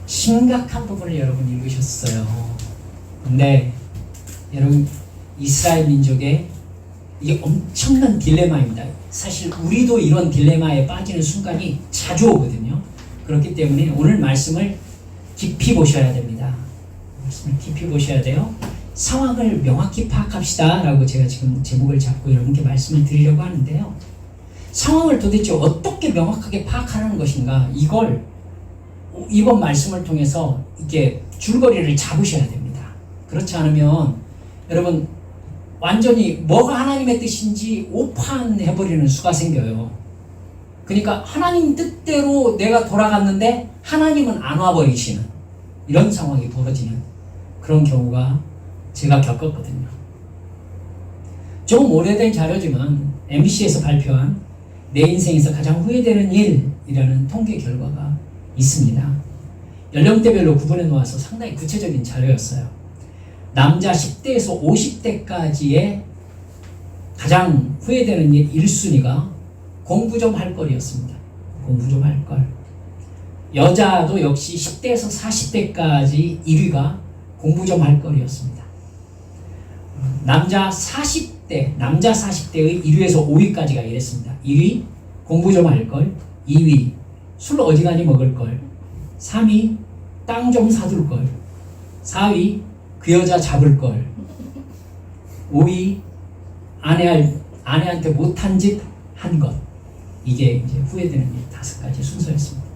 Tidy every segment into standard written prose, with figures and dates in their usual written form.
심각한 부분을 여러분 읽으셨어요. 근데 여러분 이스라엘 민족의 이게 엄청난 딜레마입니다. 사실 우리도 이런 딜레마에 빠지는 순간이 자주 오거든요. 그렇기 때문에 오늘 말씀을 깊이 보셔야 됩니다. 말씀을 깊이 보셔야 돼요. 상황을 명확히 파악합시다 라고 제가 지금 제목을 잡고 여러분께 말씀을 드리려고 하는데요. 상황을 도대체 어떻게 명확하게 파악하는 것인가, 이걸 이번 말씀을 통해서 이렇게 줄거리를 잡으셔야 됩니다. 그렇지 않으면 여러분 완전히 뭐가 하나님의 뜻인지 오판해버리는 수가 생겨요. 그러니까 하나님 뜻대로 내가 돌아갔는데 하나님은 안 와버리시는 이런 상황이 벌어지는 그런 경우가 제가 겪었거든요. 좀 오래된 자료지만 MBC에서 발표한 내 인생에서 가장 후회되는 일이라는 통계 결과가 있습니다. 연령대별로 구분해 놓아서 상당히 구체적인 자료였어요. 남자 10대에서 50대까지의 가장 후회되는 일 1순위가 공부 좀 할 걸이었습니다. 공부 좀 할 걸. 여자도 역시 10대에서 40대까지 1위가 공부 좀 할 걸이었습니다. 남자 40대의 1위에서 5위까지가 이랬습니다. 1위 공부 좀 할 걸, 2위 술 어지간히 먹을 걸, 3위 땅 좀 사둘 걸, 4위 그 여자 잡을 걸, 5위 아내한테 못한 짓 한 것. 이게 이제 후회되는 일 5가지 순서였습니다.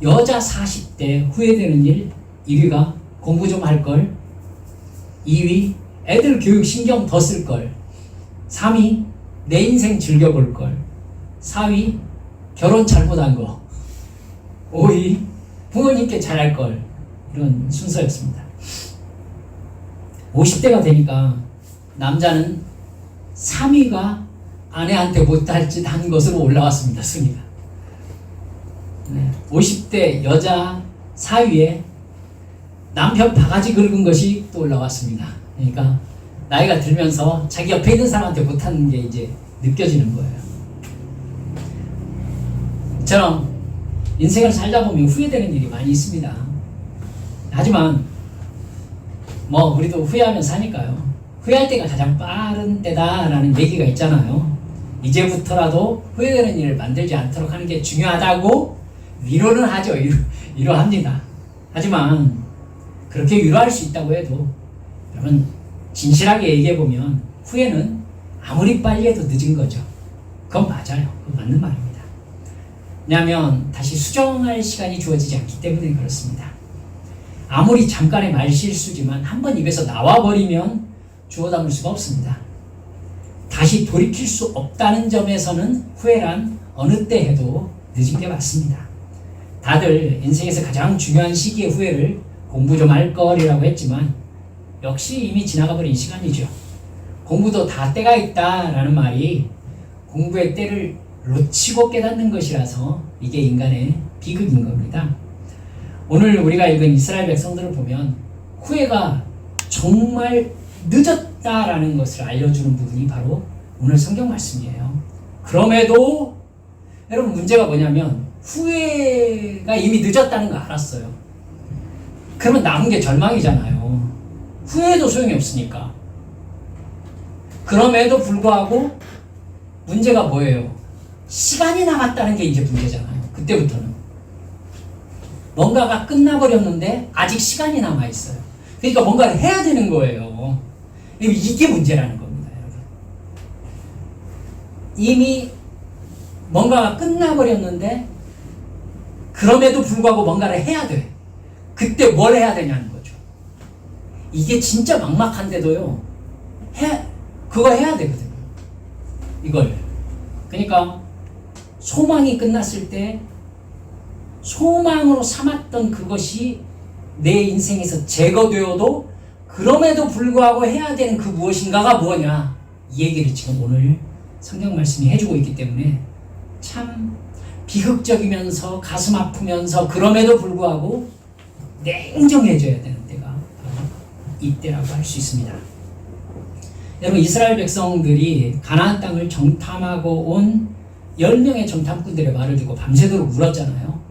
여자 40대 후회되는 일 1위가 공부 좀 할 걸, 2위 애들 교육 신경 더 쓸 걸, 3위 내 인생 즐겨볼 걸, 4위 결혼 잘못한 거, 5위 부모님께 잘할 걸. 이런 순서였습니다. 50대가 되니까 남자는 3위가 아내한테 못할 짓 한 것으로 올라왔습니다. 순위가. 50대 여자 4위에 남편 바가지 긁은 것이 또 올라왔습니다. 그러니까 나이가 들면서 자기 옆에 있는 사람한테 못하는 게 이제 느껴지는 거예요. 저는 인생을 살다 보면 후회되는 일이 많이 있습니다. 하지만 우리도 후회하면 사니까요. 후회할 때가 가장 빠른 때다라는 얘기가 있잖아요. 이제부터라도 후회되는 일을 만들지 않도록 하는 게 중요하다고 위로는 하죠. 위로합니다. 하지만 그렇게 위로할 수 있다고 해도 여러분 진실하게 얘기해보면 후회는 아무리 빨리 해도 늦은 거죠. 그건 맞아요. 그건 맞는 말입니다. 왜냐하면 다시 수정할 시간이 주어지지 않기 때문에 그렇습니다. 아무리 잠깐의 말실수지만 한번 입에서 나와버리면 주워 담을 수가 없습니다. 다시 돌이킬 수 없다는 점에서는 후회란 어느 때 해도 늦은 게 맞습니다. 다들 인생에서 가장 중요한 시기의 후회를 공부 좀 할 걸이라고 했지만 역시 이미 지나가 버린 시간이죠. 공부도 다 때가 있다라는 말이 공부의 때를 놓치고 깨닫는 것이라서 이게 인간의 비극인 겁니다. 오늘 우리가 읽은 이스라엘 백성들을 보면 후회가 정말 늦었다라는 것을 알려주는 부분이 바로 오늘 성경 말씀이에요. 그럼에도 여러분 문제가 뭐냐면 후회가 이미 늦었다는 거 알았어요. 그러면 남은 게 절망이잖아요. 후회도 소용이 없으니까. 그럼에도 불구하고 문제가 뭐예요? 시간이 남았다는 게 이제 문제잖아요. 그때부터는. 뭔가가 끝나버렸는데 아직 시간이 남아있어요. 그러니까 뭔가를 해야 되는 거예요. 이게 문제라는 겁니다, 여러분. 이미 뭔가가 끝나버렸는데 그럼에도 불구하고 뭔가를 해야 돼. 그때 뭘 해야 되냐는 거죠. 이게 진짜 막막한데도요. 그거 해야 되거든요. 이걸. 그러니까 소망이 끝났을 때 소망으로 삼았던 그것이 내 인생에서 제거되어도 그럼에도 불구하고 해야 되는 그 무엇인가가 뭐냐, 이 얘기를 지금 오늘 성경 말씀이 해주고 있기 때문에 참 비극적이면서 가슴 아프면서 그럼에도 불구하고 냉정해져야 되는 때가 바로 이때라고 할 수 있습니다. 여러분 이스라엘 백성들이 가나안 땅을 정탐하고 온 10명의 정탐꾼들의 말을 듣고 밤새도록 울었잖아요.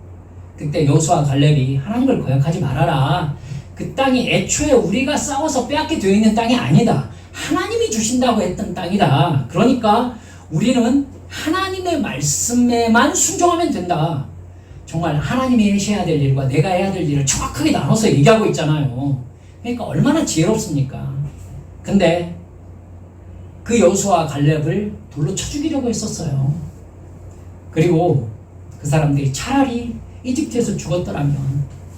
그때 여호수아 갈렙이 하나님을 거역하지 말아라. 그 땅이 애초에 우리가 싸워서 빼앗게 되어 있는 땅이 아니다. 하나님이 주신다고 했던 땅이다. 그러니까 우리는 하나님의 말씀에만 순종하면 된다. 정말 하나님이 하셔야 될 일과 내가 해야 될 일을 정확하게 나눠서 얘기하고 있잖아요. 그러니까 얼마나 지혜롭습니까? 근데 그 여호수아 갈렙을 돌로 쳐 죽이려고 했었어요. 그리고 그 사람들이 차라리 이집트에서 죽었더라면,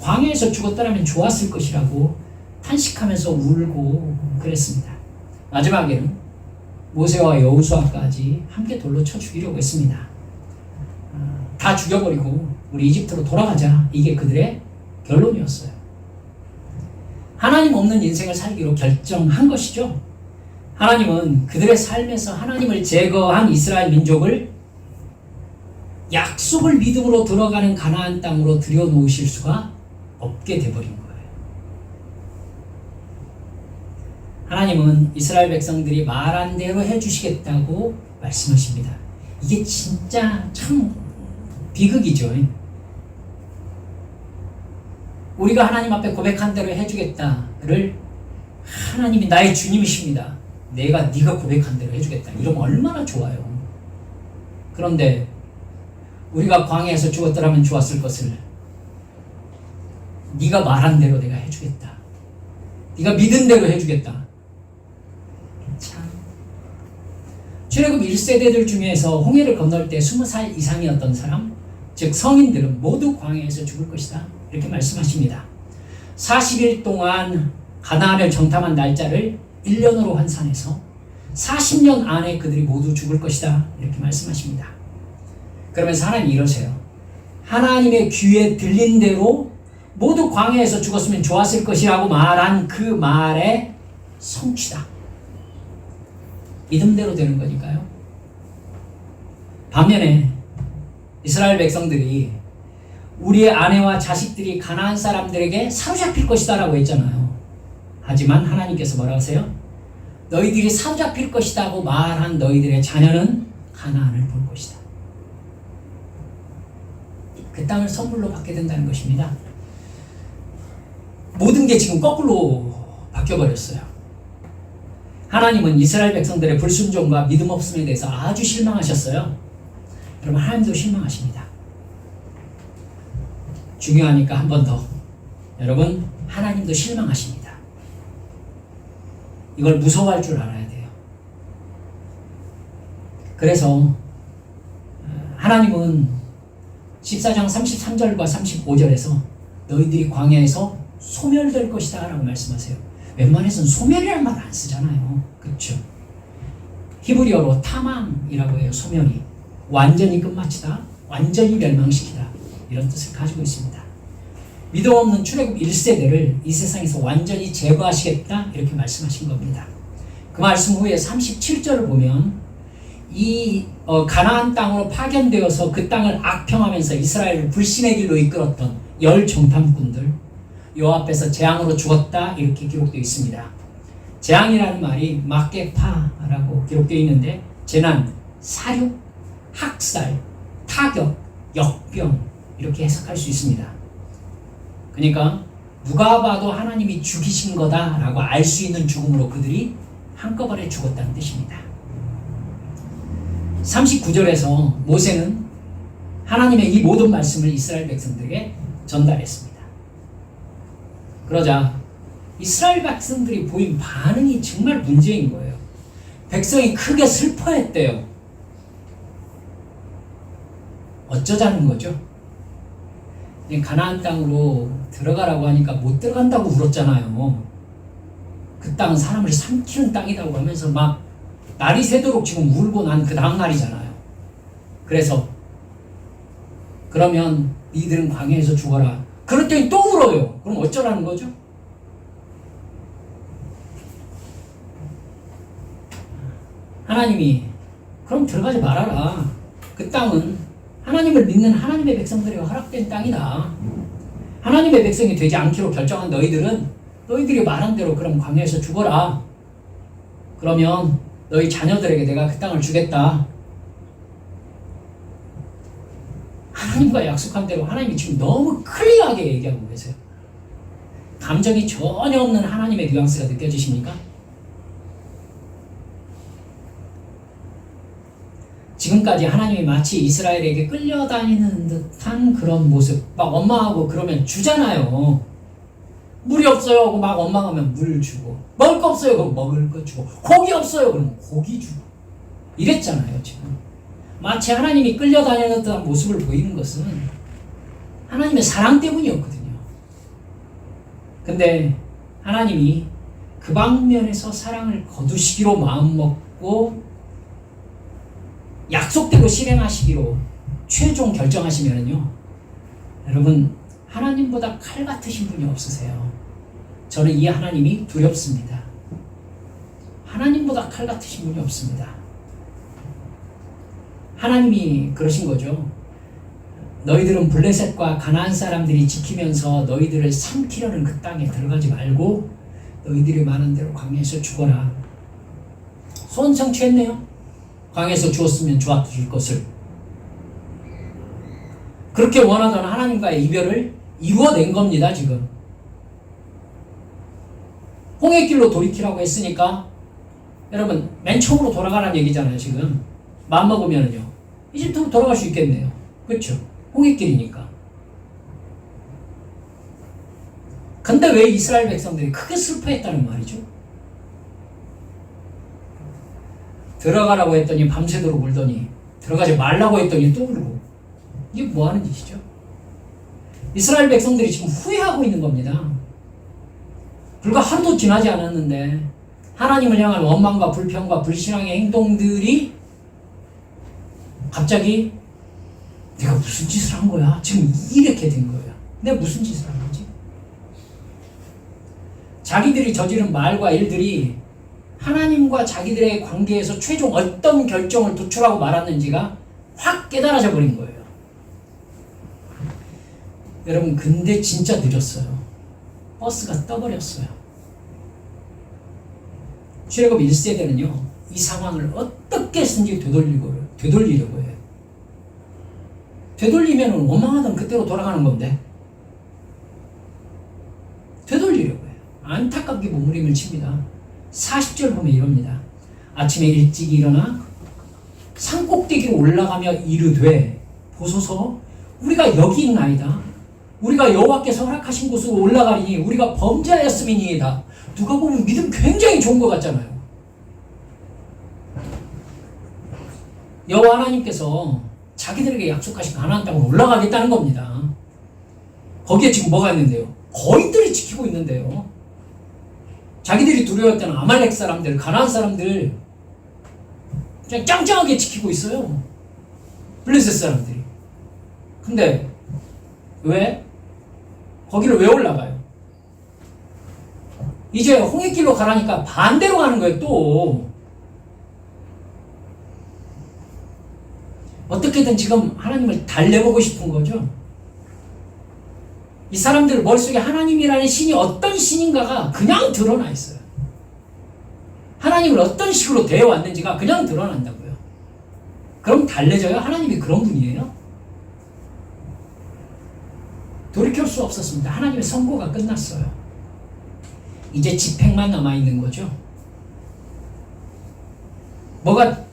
광야에서 죽었더라면 좋았을 것이라고 탄식하면서 울고 그랬습니다. 마지막에는 모세와 여호수아까지 함께 돌로 쳐 죽이려고 했습니다. 다 죽여버리고 우리 이집트로 돌아가자. 이게 그들의 결론이었어요. 하나님 없는 인생을 살기로 결정한 것이죠. 하나님은 그들의 삶에서 하나님을 제거한 이스라엘 민족을 약속을 믿음으로 들어가는 가나안 땅으로 들여놓으실 수가 없게 돼버린 거예요. 하나님은 이스라엘 백성들이 말한 대로 해주시겠다고 말씀하십니다. 이게 진짜 참 비극이죠. 우리가 하나님 앞에 고백한 대로 해주겠다를 하나님이 나의 주님이십니다. 네가 고백한 대로 해주겠다. 이러면 얼마나 좋아요. 그런데 우리가 광야에서 죽었더라면 좋았을 것을 네가 말한 대로 내가 해주겠다. 네가 믿은 대로 해주겠다. 참. 출애굽 1세대들 중에서 홍해를 건널 때 20살 이상이었던 사람, 즉 성인들은 모두 광야에서 죽을 것이다. 이렇게 말씀하십니다. 40일 동안 가나안을 정탐한 날짜를 1년으로 환산해서 40년 안에 그들이 모두 죽을 것이다. 이렇게 말씀하십니다. 그러면서 하나님이 이러세요. 하나님의 귀에 들린 대로 모두 광야에서 죽었으면 좋았을 것이라고 말한 그 말의 성취다. 믿음대로 되는 거니까요. 반면에 이스라엘 백성들이 우리의 아내와 자식들이 가나안 사람들에게 사로잡힐 것이다 라고 했잖아요. 하지만 하나님께서 뭐라고 하세요? 너희들이 사로잡힐 것이라고 말한 너희들의 자녀는 가나안을 볼 것이다. 그 땅을 선물로 받게 된다는 것입니다. 모든 게 지금 거꾸로 바뀌어버렸어요. 하나님은 이스라엘 백성들의 불순종과 믿음 없음에 대해서 아주 실망하셨어요. 여러분, 하나님도 실망하십니다. 중요하니까 한 번 더. 여러분, 하나님도 실망하십니다. 이걸 무서워할 줄 알아야 돼요. 그래서 하나님은 14장 33절과 35절에서 너희들이 광야에서 소멸될 것이다 라고 말씀하세요. 웬만해서는 소멸이라는 말 안 쓰잖아요. 그렇죠? 히브리어로 타망이라고 해요. 소멸이 완전히 끝마치다, 완전히 멸망시키다, 이런 뜻을 가지고 있습니다. 믿음 없는 출애굽 1세대를 이 세상에서 완전히 제거하시겠다 이렇게 말씀하신 겁니다. 그 말씀 후에 37절을 보면 이 가나안 땅으로 파견되어서 그 땅을 악평하면서 이스라엘을 불신의 길로 이끌었던 10 정탐꾼들 요 앞에서 재앙으로 죽었다 이렇게 기록되어 있습니다. 재앙이라는 말이 막게파라고 기록되어 있는데 재난, 사륙, 학살, 타격, 역병 이렇게 해석할 수 있습니다. 그러니까 누가 봐도 하나님이 죽이신 거다라고 알 수 있는 죽음으로 그들이 한꺼번에 죽었다는 뜻입니다. 39절에서 모세는 하나님의 이 모든 말씀을 이스라엘 백성들에게 전달했습니다. 그러자 이스라엘 백성들이 보인 반응이 정말 문제인 거예요. 백성이 크게 슬퍼했대요. 어쩌자는 거죠? 가나안 땅으로 들어가라고 하니까 못 들어간다고 울었잖아요. 그 땅은 사람을 삼키는 땅이라고 하면서 막 날이 새도록 지금 울고 난 그 다음 날이잖아요. 그래서 그러면 니들은 광야에서 죽어라. 그랬더니 또 울어요. 그럼 어쩌라는 거죠? 하나님이 그럼 들어가지 말아라. 그 땅은 하나님을 믿는 하나님의 백성들에게 허락된 땅이다. 하나님의 백성이 되지 않기로 결정한 너희들은 너희들이 말한 대로 그럼 광야에서 죽어라. 그러면 너희 자녀들에게 내가 그 땅을 주겠다. 하나님과 약속한 대로 하나님이 지금 너무 클리어하게 얘기하고 계세요. 감정이 전혀 없는 하나님의 뉘앙스가 느껴지십니까? 지금까지 하나님이 마치 이스라엘에게 끌려다니는 듯한 그런 모습, 막 원망하고 그러면 주잖아요. 물이 없어요 하고 막 원망하면 물 주고, 먹을 거 없어요 그럼 먹을 거 주고, 고기 없어요 그럼 고기 주고, 이랬잖아요. 지금 마치 하나님이 끌려다니는 듯한 모습을 보이는 것은 하나님의 사랑 때문이었거든요. 근데 하나님이 그 방면에서 사랑을 거두시기로 마음먹고 약속대로 실행하시기로 최종 결정하시면요, 여러분 하나님보다 칼 같으신 분이 없으세요. 저는 이 하나님이 두렵습니다. 하나님보다 칼 같으신 분이 없습니다. 하나님이 그러신 거죠. 너희들은 블레셋과 가나안 사람들이 지키면서 너희들을 삼키려는 그 땅에 들어가지 말고 너희들이 많은 대로 광야에서 죽어라. 소원 성취했네요. 광야에서 죽었으면 좋았을 것을. 그렇게 원하던 하나님과의 이별을 이루어낸 겁니다. 지금 홍해길로 돌이키라고 했으니까 여러분 맨 처음으로 돌아가라는 얘기잖아요. 지금 마음먹으면요 이집트로 돌아갈 수 있겠네요. 그렇죠? 홍해길이니까. 근데 왜 이스라엘 백성들이 크게 슬퍼했다는 말이죠? 들어가라고 했더니 밤새도록 울더니 들어가지 말라고 했더니 또 울고, 이게 뭐 하는 짓이죠? 이스라엘 백성들이 지금 후회하고 있는 겁니다. 불과 하루도 지나지 않았는데 하나님을 향한 원망과 불평과 불신앙의 행동들이 갑자기 내가 무슨 짓을 한 거야? 지금 이렇게 된 거예요. 내가 무슨 짓을 한 거지? 자기들이 저지른 말과 일들이 하나님과 자기들의 관계에서 최종 어떤 결정을 도출하고 말았는지가 확 깨달아져 버린 거예요. 여러분 근데 진짜 늦었어요. 버스가 떠버렸어요. 출애굽 1세대는요 이 상황을 어떻게 해서든지 되돌리려고 해요. 되돌리면 원망하던 그때로 돌아가는 건데 되돌리려고 해요. 안타깝게 몸부림을 칩니다. 40절 보면 이럽니다. 아침에 일찍 일어나 산꼭대기로 올라가며 이르되 보소서 우리가 여기 있나이다. 우리가 여호와께서 허락하신 곳으로 올라가리니 우리가 범죄하였음이니이다. 누가 보면 믿음 굉장히 좋은 것 같잖아요. 여호와 하나님께서 자기들에게 약속하신 가나안 땅으로 올라가겠다는 겁니다. 거기에 지금 뭐가 있는데요? 거인들이 지키고 있는데요. 자기들이 두려웠던 아말렉 사람들, 가나안 사람들 그냥 짱짱하게 지키고 있어요. 블레셋 사람들이. 근데 왜? 거기를 왜 올라가요? 이제 홍해길로 가라니까 반대로 가는 거예요. 또 어떻게든 지금 하나님을 달래보고 싶은 거죠. 이 사람들 머릿속에 하나님이라는 신이 어떤 신인가가 그냥 드러나 있어요. 하나님을 어떤 식으로 대해왔는지가 그냥 드러난다고요. 그럼 달래져요? 하나님이 그런 분이에요? 돌이킬 수 없었습니다. 하나님의 선고가 끝났어요. 이제 집행만 남아있는 거죠. 뭐가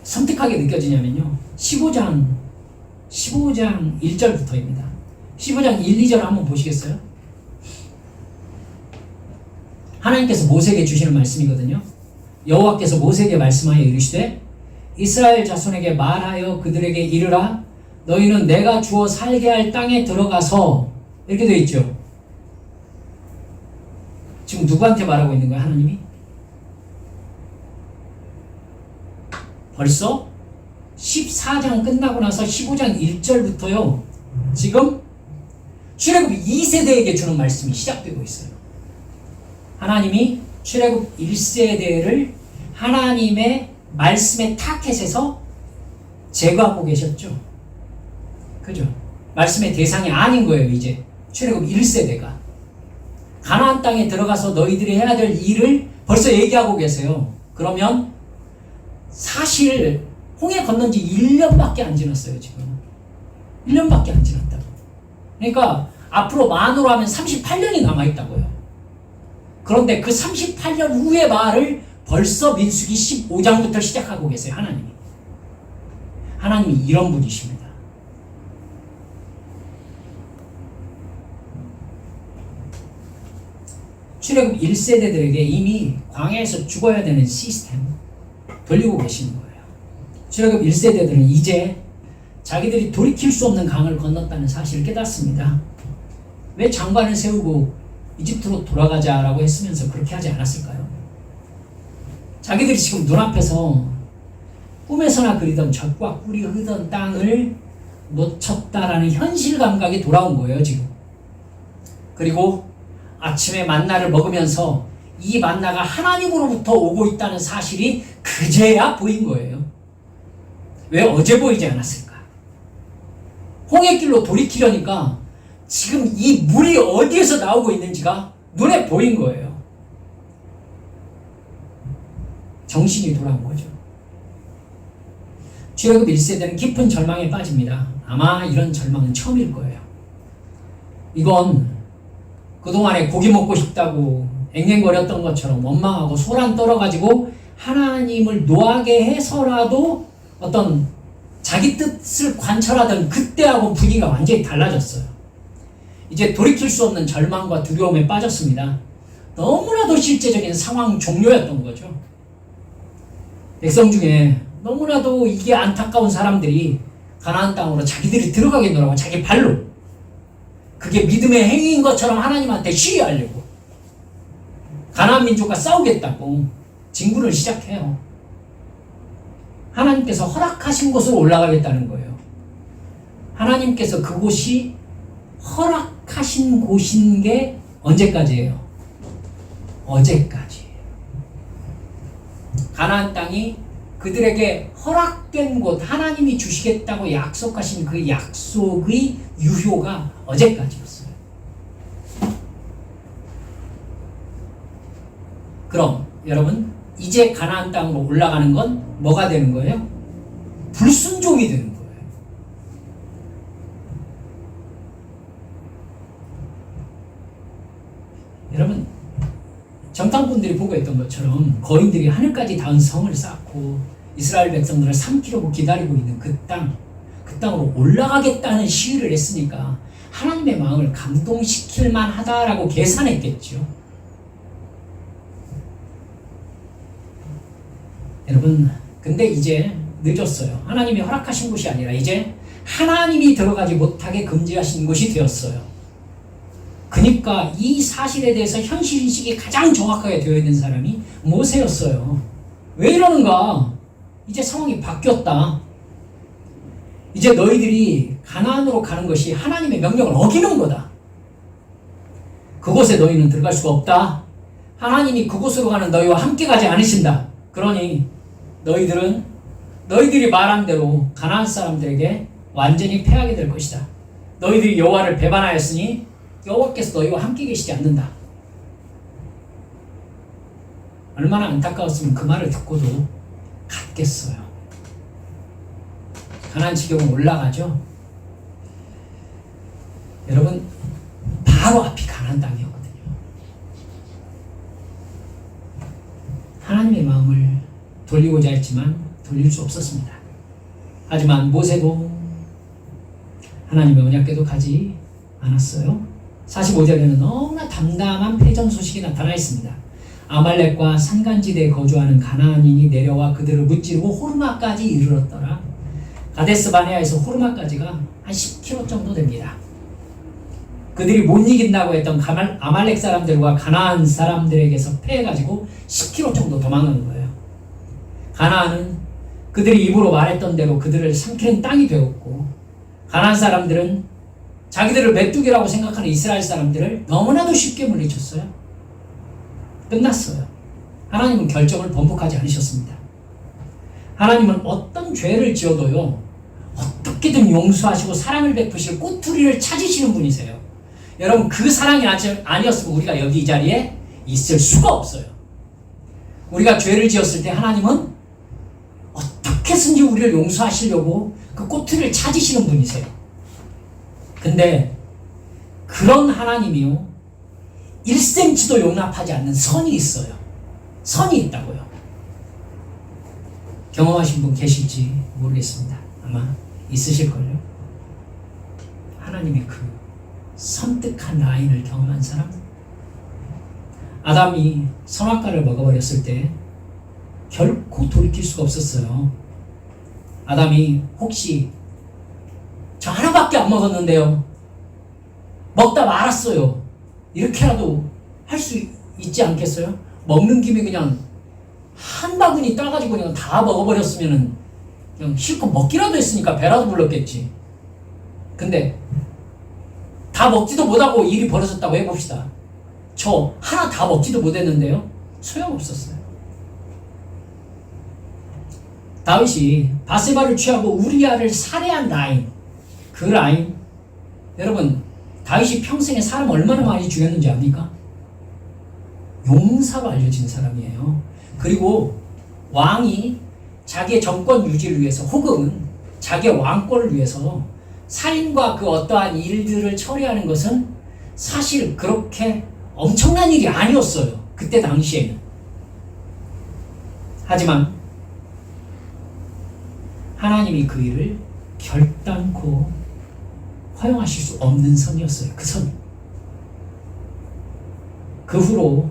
섬뜩하게 느껴지냐면요. 15장 1절부터입니다. 15장 1, 2절 한번 보시겠어요? 하나님께서 모세에게 주시는 말씀이거든요. 여호와께서 모세에게 말씀하여 이르시되 이스라엘 자손에게 말하여 그들에게 이르라 너희는 내가 주어 살게 할 땅에 들어가서, 이렇게 되어 있죠. 지금 누구한테 말하고 있는 거예요? 하나님이? 벌써 14장 끝나고 나서 15장 1절부터요 지금 출애굽 2세대에게 주는 말씀이 시작되고 있어요. 하나님이 출애굽 1세대를 하나님의 말씀의 타켓에서 제거하고 계셨죠. 그죠? 말씀의 대상이 아닌 거예요. 이제 출애굽 1세대가 가나안 땅에 들어가서 너희들이 해야 될 일을 벌써 얘기하고 계세요. 그러면 사실 홍해 건넌 지 1년밖에 안 지났어요, 지금. 1년밖에 안 지났다고. 그러니까 앞으로 만으로 하면 38년이 남아있다고요. 그런데 그 38년 후의 말을 벌써 민수기 15장부터 시작하고 계세요, 하나님이. 하나님이 이런 분이십니다. 출애굽 1세대들에게 이미 광야에서 죽어야 되는 시스템 돌리고 계시는 거예요. 출애굽 1세대들은 이제 자기들이 돌이킬 수 없는 강을 건넜다는 사실을 깨닫습니다. 왜 장관을 세우고 이집트로 돌아가자라고 했으면서 그렇게 하지 않았을까요? 자기들이 지금 눈앞에서 꿈에서나 그리던 젖과 꿀이 흐르던 땅을 놓쳤다라는 현실 감각이 돌아온 거예요, 지금. 그리고 아침에 만나를 먹으면서 이 만나가 하나님으로부터 오고 있다는 사실이 그제야 보인 거예요. 왜 어제 보이지 않았을까? 홍해길로 돌이키려니까 지금 이 물이 어디에서 나오고 있는지가 눈에 보인 거예요. 정신이 돌아온 거죠. 출애굽 1세대는 깊은 절망에 빠집니다. 아마 이런 절망은 처음일 거예요. 이건 그동안에 고기 먹고 싶다고 앵앵거렸던 것처럼 원망하고 소란 떨어가지고 하나님을 노하게 해서라도 어떤 자기 뜻을 관철하던 그때하고 분위기가 완전히 달라졌어요. 이제 돌이킬 수 없는 절망과 두려움에 빠졌습니다. 너무나도 실제적인 상황 종료였던 거죠. 백성 중에 너무나도 이게 안타까운 사람들이 가나안 땅으로 자기들이 들어가겠노라고 자기 발로, 그게 믿음의 행위인 것처럼 하나님한테 시위하려고 가나안 민족과 싸우겠다고 진군을 시작해요. 하나님께서 허락하신 곳으로 올라가겠다는 거예요. 하나님께서 그곳이 허락하신 곳인 게 언제까지예요? 어제까지예요. 가나안 땅이 그들에게 허락된 곳, 하나님이 주시겠다고 약속하신 그 약속의 유효가 어제까지였어요. 그럼 여러분, 이제 가나안 땅으로 올라가는 건 뭐가 되는 거예요? 불순종이 되는 거예요. 여러분, 정탐꾼들이 보고했던 것처럼 거인들이 하늘까지 닿은 성을 쌓고 이스라엘 백성들을 삼키려고 기다리고 있는 그 땅으로 올라가겠다는 시위를 했으니까 하나님의 마음을 감동시킬 만하다라고 계산했겠죠. 여러분, 근데 이제 늦었어요. 하나님이 허락하신 곳이 아니라 이제 하나님이 들어가지 못하게 금지하신 곳이 되었어요. 그러니까 이 사실에 대해서 현실인식이 가장 정확하게 되어 있는 사람이 모세였어요. 왜 이러는가? 이제 상황이 바뀌었다. 이제 너희들이 가나안으로 가는 것이 하나님의 명령을 어기는 거다. 그곳에 너희는 들어갈 수가 없다. 하나님이 그곳으로 가는 너희와 함께 가지 않으신다. 그러니 너희들이 말한 대로 가나안 사람들에게 완전히 패하게 될 것이다. 너희들이 여호와를 배반하였으니 여호와께서 너희와 함께 계시지 않는다. 얼마나 안타까웠으면 그 말을 듣고도 갔겠어요. 가나안 지경은 올라가죠. 여러분, 바로 앞이 가나안 땅이었거든요. 하나님의 마음을 돌리고자 했지만 돌릴 수 없었습니다. 하지만 모세도 하나님의 언약궤도 가지 않았어요. 45절에는 너무나 담담한 패전 소식이 나타나 있습니다. 아말렉과 산간지대에 거주하는 가나안인이 내려와 그들을 무찌르고 호르마까지 이르렀더라. 가데스 바네아에서 호르마까지가 한 10km 정도 됩니다. 그들이 못 이긴다고 했던 아말렉 사람들과 가나안 사람들에게서 패해가지고 10km 정도 도망가는 거예요. 가나안은 그들이 입으로 말했던 대로 그들을 삼키는 땅이 되었고, 가나안 사람들은 자기들을 메뚜기라고 생각하는 이스라엘 사람들을 너무나도 쉽게 물리쳤어요. 끝났어요. 하나님은 결정을 번복하지 않으셨습니다. 하나님은 어떤 죄를 지어도요, 어떻게든 용서하시고 사랑을 베푸실 꼬투리를 찾으시는 분이세요. 여러분, 그 사랑이 아니었으면 우리가 여기 이 자리에 있을 수가 없어요. 우리가 죄를 지었을 때 하나님은 어떻게 해서든지 우리를 용서하시려고 그 꼬투리를 찾으시는 분이세요. 근데 그런 하나님이요, 1cm도 용납하지 않는 선이 있어요. 선이 있다고요. 경험하신 분 계실지 모르겠습니다. 아마 있으실걸요. 하나님의 그 섬뜩한 라인을 경험한 사람. 아담이 선악과를 먹어버렸을 때 결코 돌이킬 수가 없었어요. 아담이 혹시 저 하나밖에 안 먹었는데요, 먹다 말았어요, 이렇게라도 할 수 있지 않겠어요? 먹는 김에 그냥 한 바구니 따가지고 그냥 다 먹어버렸으면 그냥 실컷 먹기라도 했으니까 배라도 불렀겠지. 근데 다 먹지도 못하고 일이 벌어졌다고 해봅시다. 저 하나 다 먹지도 못했는데요, 소용없었어요. 다윗이 바세바를 취하고 우리아를 살해한 라인, 그 라인, 여러분 다윗이 평생에 사람 얼마나 많이 죽였는지 압니까? 용사로 알려진 사람이에요. 그리고 왕이 자기의 정권 유지를 위해서 혹은 자기의 왕권을 위해서 살인과 그 어떠한 일들을 처리하는 것은 사실 그렇게 엄청난 일이 아니었어요, 그때 당시에는. 하지만 하나님이 그 일을 결단코 허용하실 수 없는 선이었어요. 그 선. 그 후로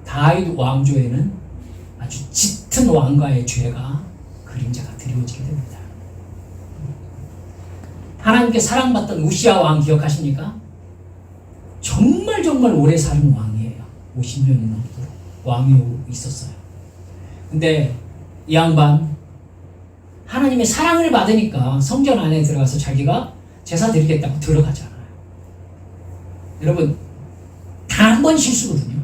다윗 왕조에는 아주 짙은 왕가의 죄가 그림자가 드리워지게 됩니다. 하나님께 사랑받던 우시아 왕 기억하십니까? 정말 오래 사는 왕이에요. 50년이 넘도록 왕이 있었어요. 근데 이 양반 하나님의 사랑을 받으니까 성전 안에 들어가서 자기가 제사 드리겠다고 들어가잖아요. 여러분, 단 한 번 실수거든요.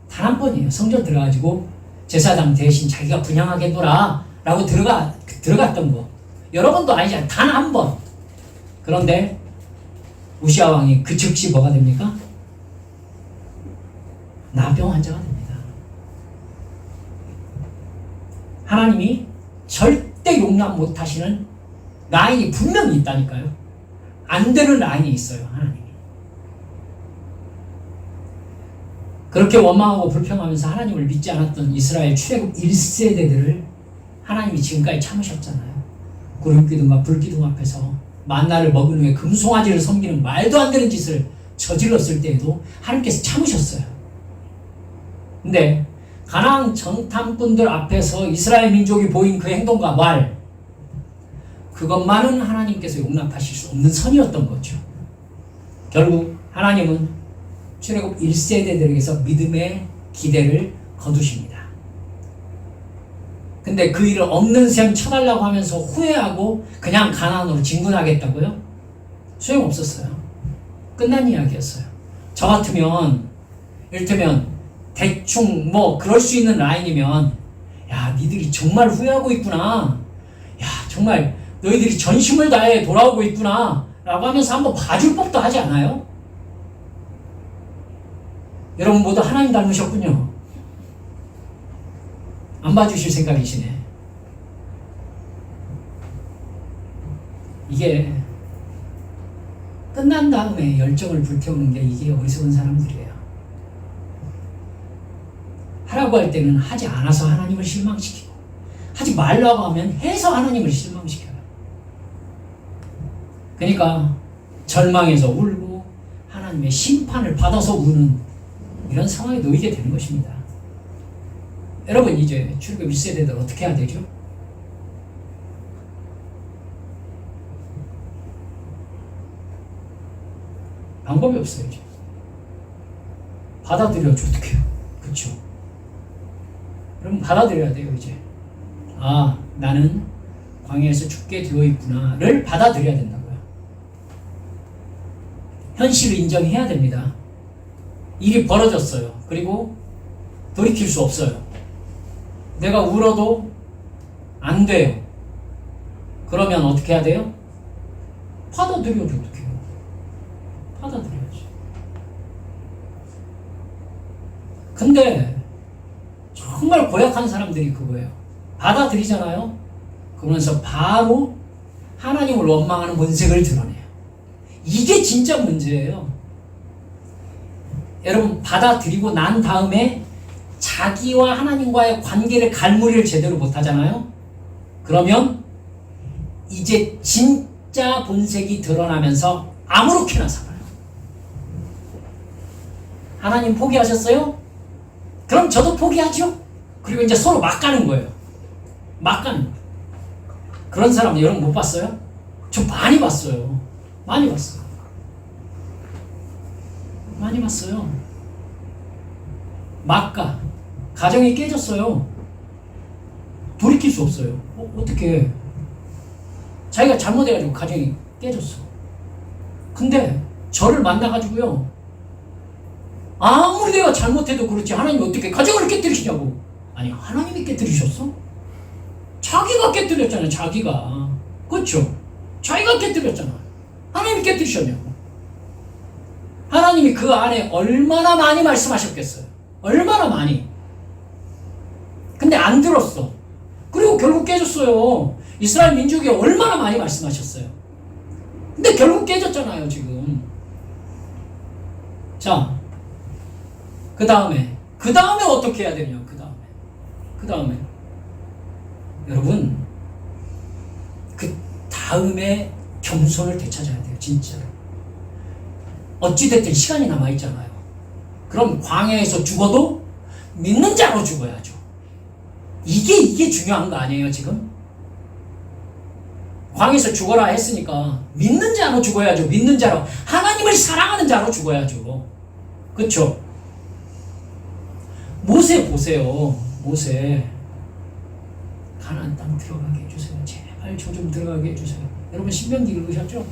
단 한 번이에요. 성전 들어가지고 제사장 대신 자기가 분향하겠노라 라고 들어갔던 거. 여러 번도 아니잖아요. 단 한 번. 그런데 우시아 왕이 그 즉시 뭐가 됩니까? 나병 환자가 됩니다. 하나님이 절대 용납 못하시는 라인이 분명히 있다니까요. 안 되는 라인이 있어요, 하나님이. 그렇게 원망하고 불평하면서 하나님을 믿지 않았던 이스라엘 출애굽 1세대들을 하나님이 지금까지 참으셨잖아요. 구름기둥과 불기둥 앞에서 만나를 먹은 후에 금송아지를 섬기는 말도 안 되는 짓을 저질렀을 때에도 하나님께서 참으셨어요. 근데 가나안 정탐꾼들 앞에서 이스라엘 민족이 보인 그 행동과 말, 그것만은 하나님께서 용납하실 수 없는 선이었던 거죠. 결국 하나님은 출애굽 1세대들에게서 믿음의 기대를 거두십니다. 근데 그 일을 없는 셈 쳐달라고 하면서 후회하고 그냥 가나안으로 진군하겠다고요? 소용없었어요. 끝난 이야기였어요. 저 같으면 이를테면 대충 뭐 그럴 수 있는 라인이면, 야, 니들이 정말 후회하고 있구나, 야, 정말 너희들이 전심을 다해 돌아오고 있구나 라고 하면서 한번 봐줄 법도 하지 않아요? 여러분 모두 하나님 닮으셨군요. 안 봐주실 생각이시네. 이게 끝난 다음에 열정을 불태우는 게 이게 어리석은 사람들이에요. 하라고 할 때는 하지 않아서 하나님을 실망시키고, 하지 말라고 하면 해서 하나님을 실망시켜요. 그러니까 절망해서 울고 하나님의 심판을 받아서 우는 이런 상황에 놓이게 되는 것입니다. 여러분, 이제 출애굽 1세대들 어떻게 해야 되죠? 방법이 없어요. 이제 받아들여야지 어떡해요. 그렇죠? 여러분, 받아들여야 돼요. 이제 나는 광야에서 죽게 되어 있구나를 받아들여야 된다고요. 현실을 인정해야 됩니다. 일이 벌어졌어요. 그리고 돌이킬 수 없어요. 내가 울어도 안 돼요. 그러면 어떻게 해야 돼요? 받아들여야지. 어떻게 해요? 받아들여야지. 근데 정말 고약한 사람들이 그거예요. 받아들이잖아요. 그러면서 바로 하나님을 원망하는 본색을 드러내요. 이게 진짜 문제예요. 여러분, 받아들이고 난 다음에 자기와 하나님과의 관계를 갈무리를 제대로 못하잖아요. 그러면 이제 진짜 본색이 드러나면서 아무렇게나 살아요. 하나님 포기하셨어요? 그럼 저도 포기하죠. 그리고 이제 서로 막 가는 거예요. 막 가는 거예요. 그런 사람 여러분 못 봤어요? 저 많이 봤어요. 많이 봤어요. 많이 봤어요. 막 가. 가정이 깨졌어요. 돌이킬 수 없어요. 어떻게? 자기가 잘못해가지고 가정이 깨졌어. 근데 저를 만나가지고요. 아무리 내가 잘못해도 그렇지 하나님이 어떻게 가정을 깨뜨리시냐고. 아니, 하나님이 깨뜨리셨어? 자기가 깨뜨렸잖아요. 자기가. 그렇죠? 자기가 깨뜨렸잖아. 하나님이 깨뜨리셨냐고. 하나님이 그 안에 얼마나 많이 말씀하셨겠어요. 얼마나 많이. 근데 안 들었어. 그리고 결국 깨졌어요. 이스라엘 민족이 얼마나 많이 말씀하셨어요. 근데 결국 깨졌잖아요, 지금. 자, 그 다음에 어떻게 해야 되냐, 그 다음에. 여러분, 그 다음에 겸손을 되찾아야 돼요, 진짜로. 어찌됐든 시간이 남아있잖아요. 그럼 광야에서 죽어도 믿는 자로 죽어야죠. 이게 중요한 거 아니에요, 지금? 광야에서 죽어라 했으니까 믿는 자로 죽어야죠. 믿는 자로. 하나님을 사랑하는 자로 죽어야죠. 그렇죠? 모세 보세요. 모세. 가나안 땅 들어가게 해주세요. 제발 저 좀 들어가게 해주세요. 여러분 신명기 읽으셨죠?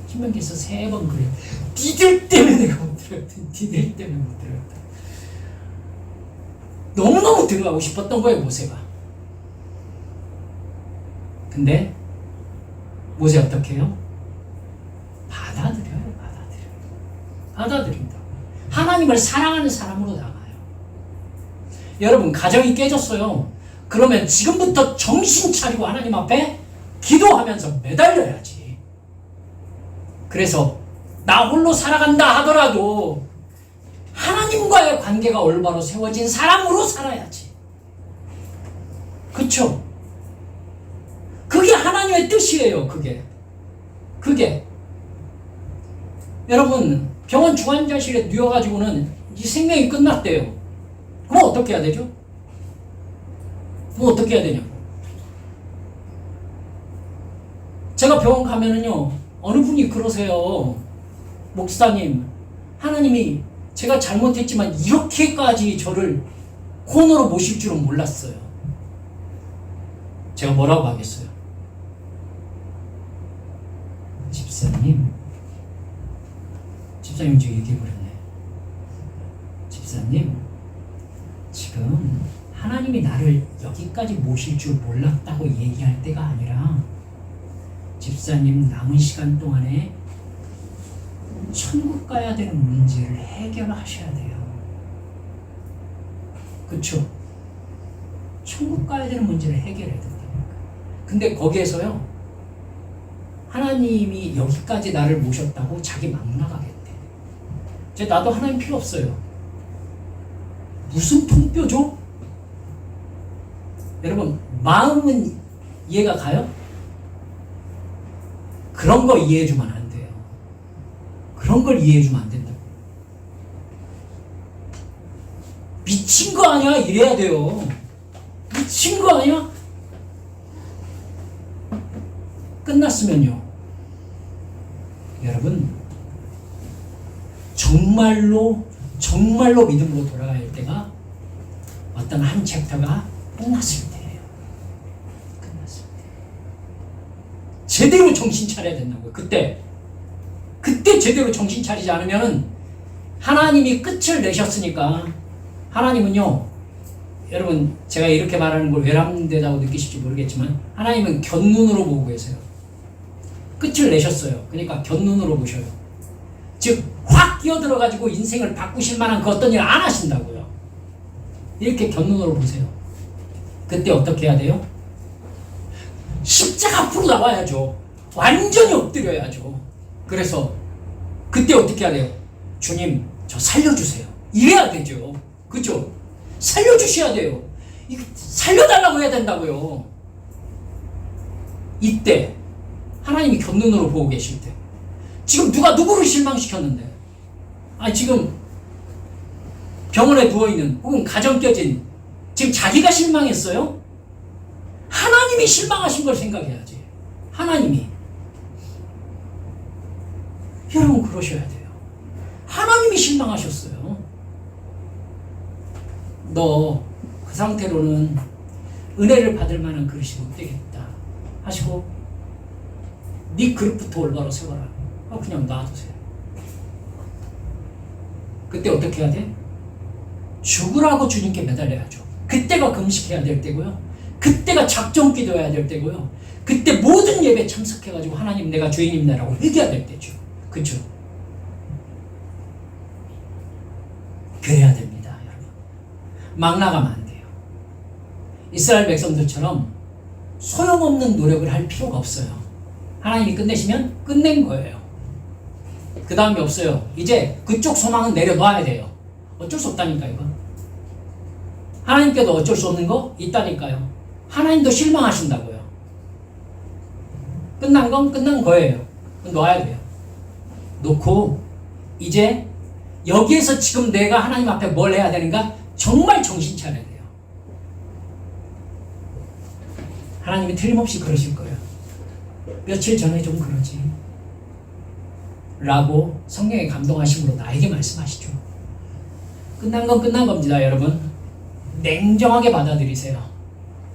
신명기에서 3번 그래요. 니들 때문에 내가 못 들어갔다. 니들 때문에 못 들어갔다. 너무너무 들어가고 싶었던 거예요, 모세가. 근데 모세 어떻게 해요? 받아들여요. 받아들인다. 하나님을 사랑하는 사람으로 나가요. 여러분, 가정이 깨졌어요. 그러면 지금부터 정신 차리고 하나님 앞에 기도하면서 매달려야지. 그래서 나 홀로 살아간다 하더라도 하나님과의 관계가 올바로 세워진 사람으로 살아야지. 그쵸? 그게 하나님의 뜻이에요. 그게 여러분, 병원 중환자실에 누워가지고는 이 생명이 끝났대요. 그럼 어떻게 해야 되죠? 뭐 어떻게 해야 되냐고. 제가 병원 가면은요, 어느 분이 그러세요. 목사님, 하나님이 제가 잘못했지만 이렇게까지 저를 코너로 모실 줄은 몰랐어요. 제가 뭐라고 하겠어요? 집사님 지금 얘기해버렸네. 집사님, 지금 하나님이 나를 여기까지 모실 줄 몰랐다고 얘기할 때가 아니라 집사님 남은 시간 동안에 천국 가야 되는 문제를 해결하셔야 돼요. 그쵸? 천국 가야 되는 문제를 해결해야 된다니까. 근데 거기에서요, 하나님이 여기까지 나를 모셨다고 자기 막 나가겠대. 나도 하나님 필요 없어요. 무슨 통뼈죠? 여러분, 마음은 이해가 가요? 그런 거 이해해주면 안 돼요. 그런 걸 이해해주면 안 된다고. 미친 거 아니야? 이래야 돼요. 미친 거 아니야? 끝났으면요, 여러분, 정말로 믿음으로 돌아가야 할 때가 어떤 한 챕터가 끝났을 때예요. 끝났을 때. 제대로 정신 차려야 된다고요. 그때 제대로 정신 차리지 않으면은 하나님이 끝을 내셨으니까, 하나님은요, 여러분, 제가 이렇게 말하는 걸 외람되다고 느끼실지 모르겠지만 하나님은 곁눈으로 보고 계세요. 끝을 내셨어요. 그러니까 곁눈으로 보셔요. 즉, 확 끼어들어가지고 인생을 바꾸실 만한 그 어떤 일을 안 하신다고요. 이렇게 곁눈으로 보세요. 그때 어떻게 해야 돼요? 십자가 앞으로 나와야죠. 완전히 엎드려야죠. 그래서 그때 어떻게 해야 돼요? 주님, 저 살려주세요. 이래야 되죠. 그죠? 살려주셔야 돼요. 이거 살려달라고 해야 된다고요. 이때 하나님이 곁눈으로 보고 계실 때, 지금 누가 누구를 실망시켰는데, 지금 병원에 누워있는 혹은 가정 깨진, 지금 자기가 실망했어요? 하나님이 실망하신 걸 생각해야지. 하나님이. 여러분, 그러셔야 돼요. 하나님이 실망하셨어요. 너 그 상태로는 은혜를 받을 만한 그릇이 못 되겠다 하시고, 네 그릇부터 올바로 세워라. 그냥 놔두세요. 그때 어떻게 해야 돼? 죽으라고 주님께 매달려야죠. 그때가 금식해야 될 때고요. 그때가 작정 기도해야 될 때고요. 그때 모든 예배 참석해가지고 하나님, 내가 주인입니다라고 회개해야 될 때죠. 그렇죠? 그래야 됩니다, 여러분. 막 나가면 안 돼요. 이스라엘 백성들처럼 소용없는 노력을 할 필요가 없어요. 하나님이 끝내시면 끝낸 거예요. 그 다음이 없어요. 이제 그쪽 소망은 내려놔야 돼요. 어쩔 수 없다니까, 이거. 하나님께도 어쩔 수 없는 거 있다니까요. 하나님도 실망하신다고요. 끝난 건 끝난 거예요. 놓아야 돼요. 놓고 이제 여기에서 지금 내가 하나님 앞에 뭘 해야 되는가? 정말 정신 차려야 돼요. 하나님이 틀림없이 그러실 거예요. 며칠 전에 좀 그러지 라고 성령의 감동하심으로 나에게 말씀하시죠. 끝난 건 끝난 겁니다, 여러분. 냉정하게 받아들이세요.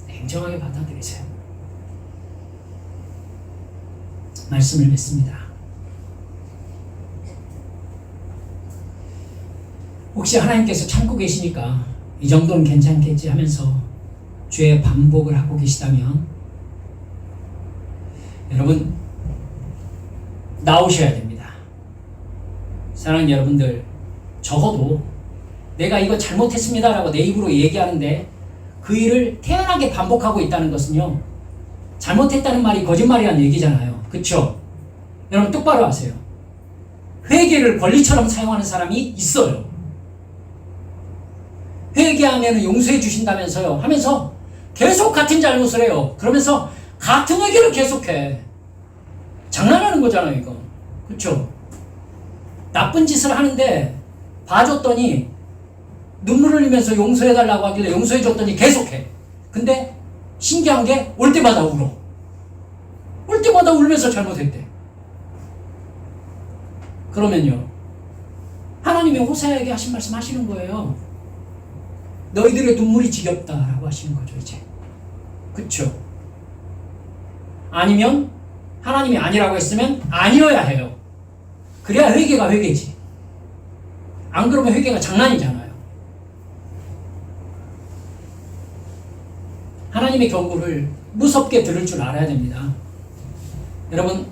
냉정하게 받아들이세요. 말씀을 맺습니다. 혹시 하나님께서 참고 계시니까 이 정도는 괜찮겠지 하면서 죄의 반복을 하고 계시다면, 여러분, 나오셔야 됩니다. 사랑하는 여러분들, 적어도 내가 이거 잘못했습니다 라고 내 입으로 얘기하는데 그 일을 태연하게 반복하고 있다는 것은요, 잘못했다는 말이 거짓말이라는 얘기잖아요. 그쵸? 여러분, 똑바로 하세요. 회개를 권리처럼 사용하는 사람이 있어요. 회개하면 용서해 주신다면서요 하면서 계속 같은 잘못을 해요. 그러면서 같은 회개를 계속해. 장난하는 거잖아요, 이거. 그쵸? 나쁜 짓을 하는데 봐줬더니 눈물 흘리면서 용서해달라고 하길래 용서해줬더니 계속해. 근데 신기한 게 올 때마다 울어. 올 때마다 울면서 잘못했대. 그러면요, 하나님이 호세아에게 하신 말씀 하시는 거예요. 너희들의 눈물이 지겹다라고 하시는 거죠, 이제. 그쵸? 아니면 하나님이 아니라고 했으면 아니어야 해요. 그래야 회개가 회개지. 안 그러면 회개가 장난이잖아요. 하나님의 경고를 무섭게 들을 줄 알아야 됩니다. 여러분,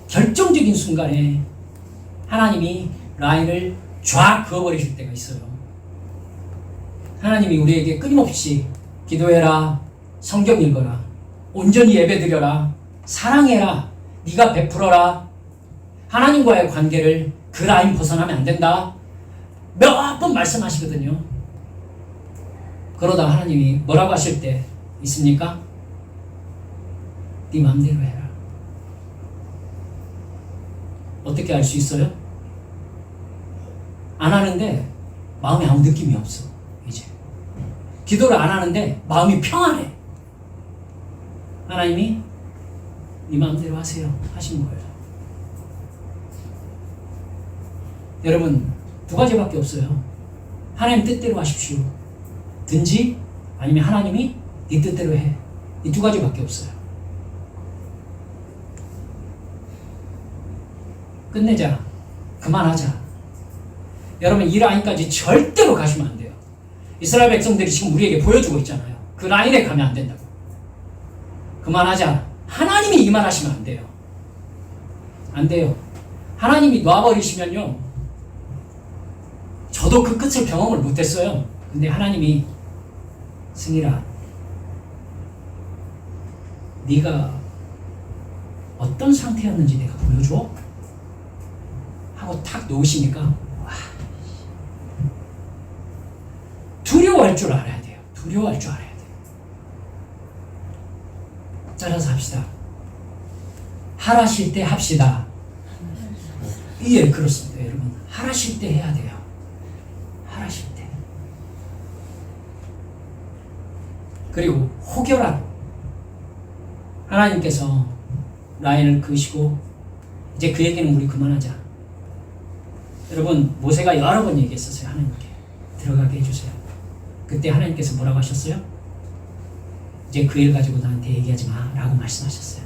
결정적인 순간에 하나님이 라인을 쫙 그어버리실 때가 있어요. 하나님이 우리에게 끊임없이 기도해라, 성경 읽어라, 온전히 예배드려라, 사랑해라, 네가 베풀어라, 하나님과의 관계를 그 라인 벗어나면 안 된다, 몇 번 말씀하시거든요. 그러다 하나님이 뭐라고 하실 때 있습니까? 네 마음대로 해라. 어떻게 알 수 있어요? 안 하는데 마음에 아무 느낌이 없어. 이제 기도를 안 하는데 마음이 평안해. 하나님이 네 마음대로 하세요 하신 거예요. 여러분, 두 가지밖에 없어요. 하나님 뜻대로 하십시오 든지, 아니면 하나님이 네 뜻대로 해. 이 두 가지밖에 없어요. 끝내자. 그만하자. 여러분, 이 라인까지 절대로 가시면 안 돼요. 이스라엘 백성들이 지금 우리에게 보여주고 있잖아요. 그 라인에 가면 안 된다고. 그만하자. 하나님이 이 말 하시면 안 돼요. 안 돼요. 하나님이 놔버리시면요, 저도 그 끝을 경험을 못했어요. 근데 하나님이, 승희라, 네가 어떤 상태였는지 내가 보여줘? 하고 탁 놓으시니까 와, 두려워할 줄 알아야 돼요. 두려워할 줄 알아야 돼요. 따라서 합시다. 하라실 때 합시다. 예, 그렇습니다. 여러분, 하라실 때 해야 돼요. 하라실 때. 그리고 혹여라도 하나님께서 라인을 그으시고 이제 그 얘기는 우리 그만하자. 여러분, 모세가 여러 번 얘기했었어요. 하나님께 들어가게 해주세요. 그때 하나님께서 뭐라고 하셨어요? 이제 그 일 가지고 나한테 얘기하지 마 라고 말씀하셨어요.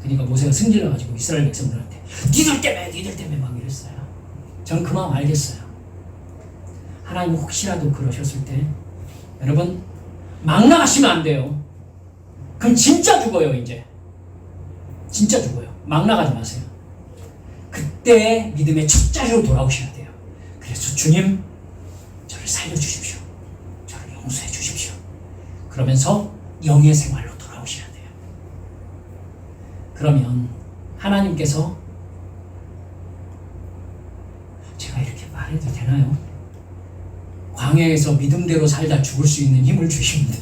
그러니까 모세가 승질을 가지고 이스라엘 백성들한테 니들 때문에 막 이랬어요. 저는 그 마음 알겠어요. 하나님 혹시라도 그러셨을 때 여러분 막 나가시면 안 돼요. 그럼 진짜 죽어요. 이제 진짜 죽어요. 막 나가지 마세요. 그때 믿음의 첫 자리로 돌아오셔야 돼요. 그래서 주님 저를 살려주십시오. 저를 용서해 주십시오. 그러면서 영의 생활로 돌아오셔야 돼요. 그러면 하나님께서 제가 이렇게 말해도 되나요? 광야에서 믿음대로 살다 죽을 수 있는 힘을 주십니다.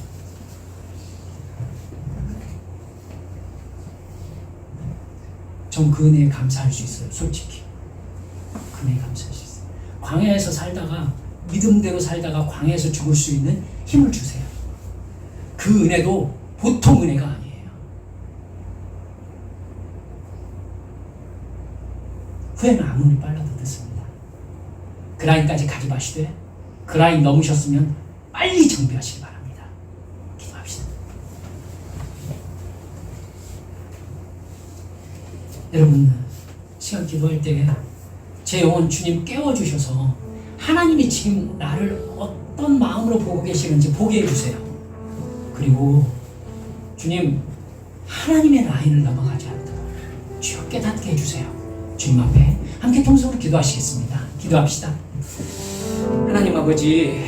전 그 은혜에 감사할 수 있어요. 솔직히 그 은혜에 감사할 수 있어요. 광야에서 살다가 믿음대로 살다가 광야에서 죽을 수 있는 힘을 주세요. 그 은혜도 보통 은혜가 아니에요. 후회는 아무리 빨라도 늦습니다. 그 라인까지 가지 마시되 그 라인 넘으셨으면 빨리 정비하시기 바랍니다. 기도합시다. 여러분, 시간 기도할 때 제 영혼 주님 깨워주셔서 하나님이 지금 나를 어떤 마음으로 보고 계시는지 보게 해주세요. 그리고 주님, 하나님의 라인을 넘어가지 않도록 주여 깨닫게 해주세요. 주님 앞에 함께 통성으로 기도하시겠습니다. 기도합시다. 하나님 아버지,